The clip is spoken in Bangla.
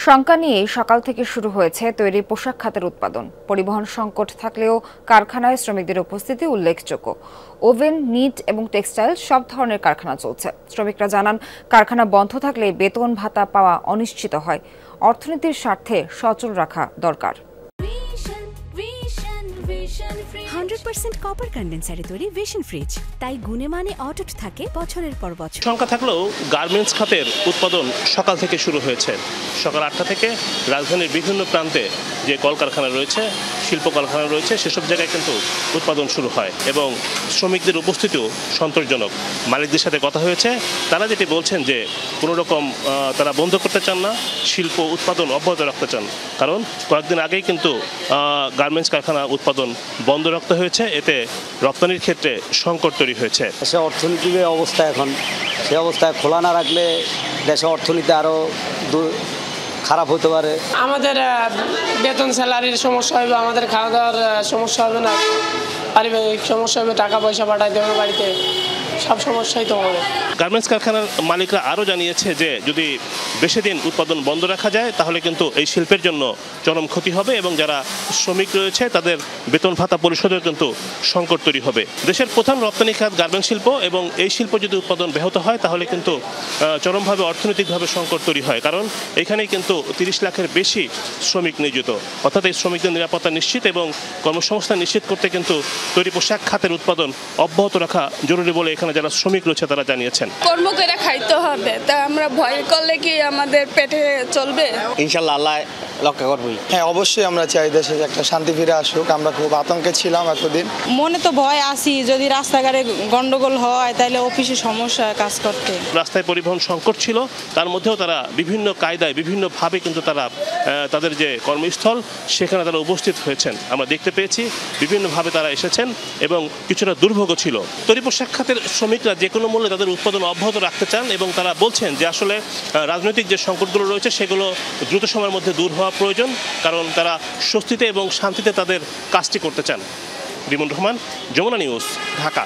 শঙ্কা নিয়ে সকাল থেকে শুরু হয়েছে তৈরি পোশাক খাতের উৎপাদন। পরিবহন সংকট থাকলেও কারখানায় শ্রমিকদের উপস্থিতি উল্লেখযোগ্য। ওভেন, নিট এবং টেক্সটাইল সব ধরনের কারখানা চলছে। শ্রমিকরা জানান, কারখানা বন্ধ থাকলে বেতন ভাতা পাওয়া অনিশ্চিত হয়। অর্থনীতির স্বার্থে সচল রাখা দরকার। 100% কপার কন্ডেন্সারে তৈরি ভিশন ফ্রিজ, তাই গুণে মানে অটুট থাকে বছরের পর বছর। সংখ্যা থাকলেও গার্মেন্টস খাতের উৎপাদন সকাল থেকে শুরু হয়েছে। সকাল 8টা থেকে রাজধানীর বিভিন্ন প্রান্তে যে কলকারখানা রয়েছে, শিল্প কারখানা রয়েছে, সেসব জায়গায় কিন্তু উৎপাদন শুরু হয় এবং শ্রমিকদের উপস্থিতিও সন্তোষজনক। মালিকদের সাথে কথা হয়েছে, তারা যেটি বলছেন যে কোনো রকম তারা বন্ধ করতে চান না, শিল্প উৎপাদন অব্যাহত রাখতে চান। কারণ কয়েকদিন আগেই কিন্তু গার্মেন্টস কারখানা উৎপাদন বন্ধ রাখতে হয়েছে, এতে রপ্তানির ক্ষেত্রে সংকট তৈরি হয়েছে। দেশের অর্থনীতির অবস্থা এখন, সে অবস্থায় খোলা না রাখলে দেশের অর্থনীতি আরও খারাপ হতে পারে। আমাদের বেতন স্যালারির সমস্যা হবে, আমাদের খাওয়া দাওয়ার সমস্যা হবে না, পারিবারিক সমস্যা হবে, টাকা পয়সা পাঠাইতে হবে বাড়িতে, সব সমস্যাই তো হবে। গার্মেন্টস কারখানার মালিকরা আরও জানিয়েছে যে যদি বেশি দিন উৎপাদন বন্ধ রাখা যায় তাহলে কিন্তু এই শিল্পের জন্য চরম ক্ষতি হবে এবং যারা শ্রমিক রয়েছে তাদের বেতন ভাতা পরিশোধের কিন্তু সংকট তৈরি হবে। দেশের প্রধান রপ্তানি খাত গার্মেন্টস শিল্প এবং এই শিল্প যদি উৎপাদন ব্যাহত হয় তাহলে কিন্তু চরমভাবে অর্থনৈতিকভাবে সংকট তৈরি হয়। কারণ এখানেই কিন্তু 30 লাখের বেশি শ্রমিক নিয়োজিত, অর্থাৎ এই শ্রমিকদের নিরাপত্তা নিশ্চিত এবং কর্মসংস্থান নিশ্চিত করতে কিন্তু তৈরি পোশাক খাতের উৎপাদন অব্যাহত রাখা জরুরি বলে এখানে যারা শ্রমিক রয়েছে তারা জানিয়েছেন। কর্ম করে খাইতে হবে, তা আমরা ভয় করলে কি আমাদের পেটে চলবে? ইনশাআল্লাহ আল্লাহ রক্ষা করবেই। হ্যাঁ, অবশ্যই আমরা চাই দেশে একটা শান্তি ফিরে আসুক। আমরা খুব আতঙ্কে ছিলাম এতদিন। মনে তো ভয় আসি, যদি রাস্তাঘাটে গন্ডগোল হয় তাহলে অফিসে সমস্যা কাজ করতে। রাস্তায় পরিবহন সংকট ছিল, তার মধ্যেও তারা বিভিন্ন কায়দায় বিভিন্নভাবে কিন্তু তারা তাদের যে কর্মস্থল সেখানে তারা উপস্থিত হয়েছেন। আমরা দেখতে পেয়েছি বিভিন্নভাবে তারা এসেছেন এবং কিছুটা দুর্ভোগ ছিল। তৈরি পোশাক খাতের শ্রমিকরা যে কোনো মূল্যে তাদের উৎপাদন অব্যাহত রাখতে চান এবং তারা বলছেন যে আসলে রাজনৈতিক যে সংকটগুলো রয়েছে সেগুলো দ্রুত সময়ের মধ্যে দূর হওয়া প্রয়োজন, কারণ তারা স্বস্তিতে এবং শান্তিতে তাদের কাজটি করতে চান। বিমন রহমান, যমুনা নিউজ, ঢাকা।